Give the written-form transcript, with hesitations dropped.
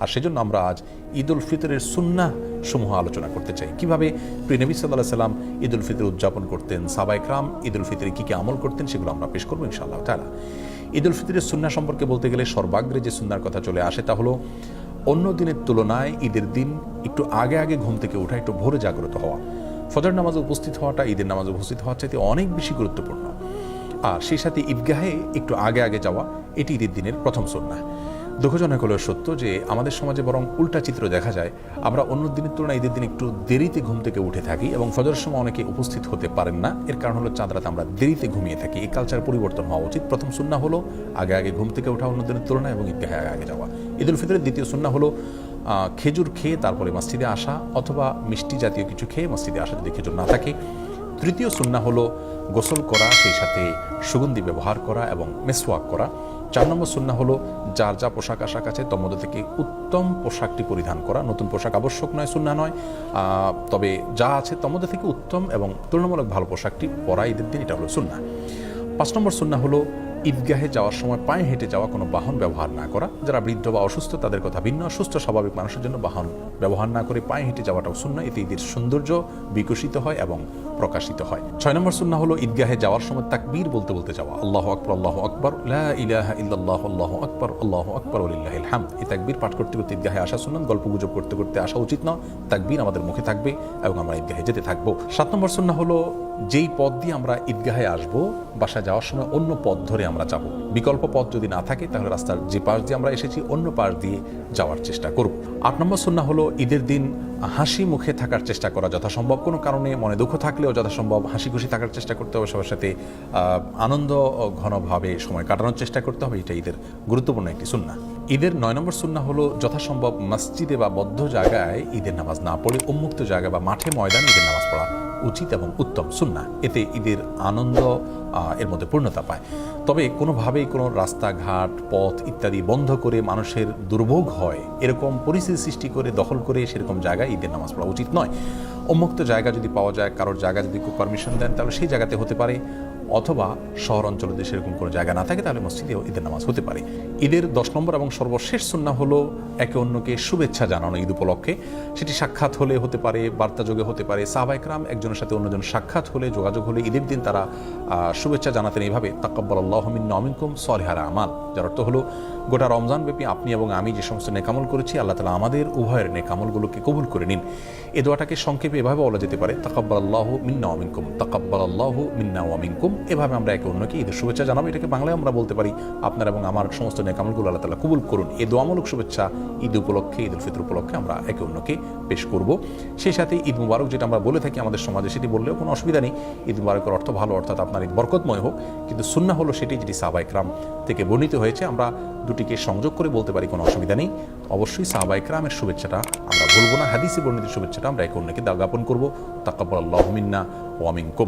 আর সেজন্য আমরা আজ ঈদ উল ফিতরের সুন্নাহ সমূহ আলোচনা করতে চাই। কিভাবে প্রিয় নবী সাল্লাল্লাহু আলাইহি সাল্লাম ঈদ উল ফিতর উদযাপন করতেন, সাহাবায়ে কেরাম ঈদ উল ফিতরে কী কী আমল করতেন, সেগুলো আমরা পেশ করবো ইনশাআল্লাহ তাআলা। ঈদ উল ফিতরের সুন্নাহ সম্পর্কে বলতে গেলে সর্বাগ্রে যে সুন্নার কথা চলে আসে তা হলো অন্য দিনের তুলনায় ঈদের দিন একটু আগে আগে ঘুম থেকে ওঠা, একটু ভোরে জাগ্রত হওয়া। ফজর নামাজে উপস্থিত হওয়াটা ঈদের নামাজে উপস্থিত হওয়ার চাইতে অনেক বেশি গুরুত্বপূর্ণ। আর সেই সাথে ঈদগাহে একটু আগে আগে যাওয়া, এটি ঈদের দিনের প্রথম সুন্নাহ। দুঃখজনক হলেও সত্য যে আমাদের সমাজে বরং উল্টা চিত্র দেখা যায়। আমরা অন্য দিনের তুলনায় ঈদের দিন একটু দেরিতে ঘুম থেকে উঠে থাকি এবং ফজরের সময় অনেকে উপস্থিত হতে পারেন না। এর কারণ হলো চাঁদ রাতে আমরা দেরিতে ঘুমিয়ে থাকি। এই কালচার পরিবর্তন হওয়া উচিত। প্রথম সুন্নাহ হলো আগে আগে ঘুম থেকে ওঠা অন্য দিনের তুলনায় এবং ঈদগাহে আগে আগে যাওয়া। ঈদ উল ফিতরের দ্বিতীয় সুন্নাহ হলো খেজুর খেয়ে তারপরে মসজিদে আসা, অথবা মিষ্টি জাতীয় কিছু খেয়ে মসজিদে আসা যদি খেজুর না থাকে। তৃতীয় সুন্নাহ হলো গোসল করা, সেই সাথে সুগন্ধি ব্যবহার করা এবং মেসওয়াক করা। 4 নম্বর সুন্নাহ হলো যার যা পোশাক আশাক আছে তার মধ্যে থেকে উত্তম পোশাকটি পরিধান করা। নতুন পোশাক আবশ্যক নয়, সুন্নাহ নয়, তবে যা আছে তার মধ্যে থেকে উত্তম এবং তুলনামূলক ভালো পোশাকটি পরা ঈদের দিন, এটা হলো সুন্নাহ। 5 নম্বর সুন্নাহ হলো ঈদগাহে যাওয়ার সময় পায়ে হেঁটে যাওয়া, কোনো বাহন ব্যবহার না করা। যারা বৃদ্ধ বা অসুস্থ তাদের কথা ভিন্ন, সুস্থ স্বাভাবিক মানুষের জন্য বাহন ব্যবহার না করে পায়ে হেঁটে যাওয়াটাও সুন্নাহ। এতে ঈদের সৌন্দর্য বিকশিত হয় এবং প্রকাশিত হয়। 6 নম্বর সুন্নাহ হলো ঈদগাহে যাওয়ার সময় তাকবীর বলতে বলতে যাওয়া। আল্লাহু আকবার, আল্লাহু আকবার, লা ইলাহা ইল্লাল্লাহ, আল্লাহু আকবার, আল্লাহু আকবার, ওয়ালিল্লাহিল হামদ। এই তাকবীর পাঠ করতে করতে ঈদগাহে আসা সুন্নাত। গল্পগুজব করতে করতে আসা উচিত না। তাকবীর আমাদের মুখে থাকবে এবং আমরা ঈদগাহে যেতে থাকবো। 7 নম্বর সুন্নাহ হলো যেই পথ দিয়ে আমরা ঈদগাহে আসবো, বাসা যাওয়ার সময় অন্য পথ ধরে আমরা যাব। বিকল্প পথ যদি না থাকে তাহলে রাস্তার যে পাশ দিয়ে আমরা এসেছি অন্য পাশ দিয়ে যাওয়ার চেষ্টা করব। 8 নম্বর সুন্নাহ হলো ঈদের দিন হাসি মুখে থাকার চেষ্টা করা যথাসম্ভব। কোনো কারণে মনে দুঃখ থাকলেও যথাসম্ভব হাসি খুশি থাকার চেষ্টা করতে হবে, সবার সাথে আনন্দ ঘনভাবে সময় কাটানোর চেষ্টা করতে হবে। এটা ঈদের গুরুত্বপূর্ণ একটি সুন্নাহ। ঈদের 9 নম্বর সুন্নাহ হলো যথাসম্ভব মসজিদে বা বদ্ধ জায়গায় ঈদের নামাজ না পড়ে উন্মুক্ত জায়গা বা মাঠে ময়দানে ঈদের নামাজ পড়া উচিত এবং উত্তম সুন্নাহ। এতে ঈদের আনন্দ এর মধ্যে পূর্ণতা পায়। তবে কোনোভাবেই কোনো রাস্তাঘাট পথ ইত্যাদি বন্ধ করে মানুষের দুর্ভোগ হয় এরকম পরিস্থিতি সৃষ্টি করে দখল করে সেরকম জায়গায় ঈদের নামাজ পড়া উচিত নয়। উন্মুক্ত জায়গা যদি পাওয়া যায়, কারোর জায়গা যদি কেউ পারমিশন দেন তাহলে সেই জায়গাতে হতে পারে, অথবা শহর অঞ্চলে যদি সেরকম কোনো জায়গা না থাকে তাহলে মসজিদেও ঈদের নামাজ হতে পারে। ঈদের 10 নম্বর এবং সর্বশেষ সুন্নাহ হলো একে অন্যকে শুভেচ্ছা জানানো ঈদ উপলক্ষে। সেটি সাক্ষাৎ হলে হতে পারে, বার্তাযোগে হতে পারে। সাহাবায়ে কেরাম একজনের সাথে অন্যজন সাক্ষাৎ হলে, যোগাযোগ হলে ঈদের দিন তারা শুভেচ্ছা জানাতেন এইভাবে, তাকাব্বালাল্লাহু মিন্না ওয়া মিনকুম সালিহাল আমাল। যার অর্থ হলো গোটা রমজান ব্যাপী আপনি এবং আমি যে সমস্ত নেকামল করেছি আল্লাহ তাআলা আমাদের উভয়ের নেকামলগুলোকে কবুল করে নিন। এই দোয়াটাকে সংক্ষেপে এভাবে বলা যেতে পারে, তাকাব্বালাল্লাহু মিন্না ওয়া মিনকুম, তাকাব্বালাল্লাহু মিন্না ওয়া মিনকুম। এভাবে আমরা একে অন্যকে ঈদের শুভেচ্ছা জানাবো। এটাকে বাংলায় আমরা বলতে পারি, আপনার এবং আমার সমস্ত নেকামলগুলো আল্লাহ তাআলা কবুল করুন। এই দোয়ামূলক শুভেচ্ছা ঈদ উপলক্ষে, ঈদ উল ফিতর উপলক্ষে আমরা একে অন্যকে পেশ করব। সেই সাথে ঈদ মুবারক যেটা আমরা বলে থাকি আমাদের সমাজে, সেটি বললেও কোনো অসুবিধা নেই। ঈদ মুবারকের অর্থ ভালো, অর্থাৎ আপনার ঈদ বরকতময় হোক। কিন্তু সুন্নাহ হলো সেটি যেটি সাহাবায়ে কেরাম থেকে বর্ণিত হয়েছে। আমরা দুটিকে সংযোগ করে বলতে পারি, কোনো অসুবিধা নেই। অবশ্যই সাহাবায়ে কেরামের শুভেচ্ছাটা আমরা ভুলব না। হাদিসে বর্ণিত শুভেচ্ছাটা আমরা একে অন্যকে জ্ঞাপন করব, তাকাব্বালাল্লাহু মিন্না ওয়া মিনকুম।